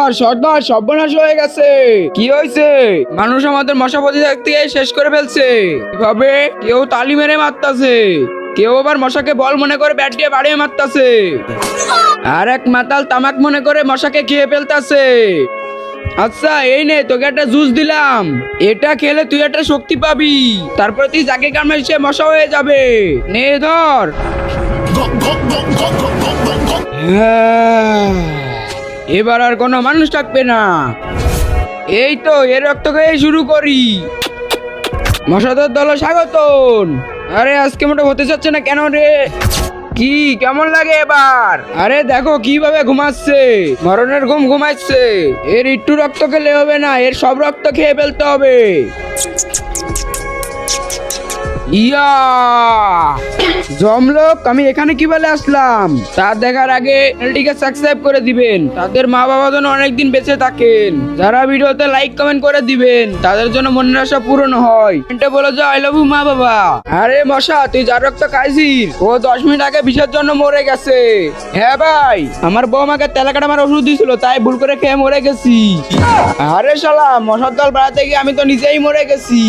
আর সর্দার সর্বনাশ হয়ে গেছে। কি হয়েছে? মানুষ আমাদের মশা প্রতিরোধী শেষ করে ফেলছে। কিভাবে? কেউ তালি মেরে মারতাছে, কেউ আবার মশাকে বল মনে করে ব্যাট দিয়ে বাড়িয়ে মারতাছে, আর এক মাতাল তামাক মনে করে মশাকে খেয়ে ফেলতাছে। আচ্ছা এই নে, তোকে একটা জুস দিলাম, এটা খেলে তুই একটা শক্তি পাবি, তারপরে তুই যাকে কামড়ে সে মশা হয়ে যাবে। নে ধর। এবার আর কোনো মানুষ থাকবে না। এই তো, এর রক্ত খেয়ে শুরু করি। মশাদের দল স্বাগতম। আরে আজকে মোটা হতে চাচ্ছে না কেন রে? কি কেমন লাগে এবার? আরে দেখো কিভাবে ঘুমাচ্ছে, মরণের ঘুম ঘুমাচ্ছে। এর একটু রক্ত খেলে হবে না, এর সব রক্ত খেয়ে ফেলতে হবে। ইয়া জমলোক, আমি এখানে কি বলে আসলাম তা দেখার আগে চ্যানেলটিকে সাবস্ক্রাইব করে দিবেন, তাদের মা বাবা যেন অনেকদিন বেঁচে থাকেন। যারা ভিডিওতে লাইক কমেন্ট করে দিবেন তাদের জন্য মনের আশা পূরণ হয়। এটা বলে যে আই লাভ ইউ মা বাবা। আরে মশা, তুই যার রক্ত খাইছিস ও 10 মিনিট আগে বিষের জন্য মরে গেছে। হ্যাঁ ভাই, আমার বউ আমাকে তেলাকাটা আমার ওষুধ দিয়েছিল, তাই ভুল করে খেয়ে মরে গেছি। আরে শালা, মশার দল বাড়াতে গিয়ে আমি তো নিজেই মরে গেছি।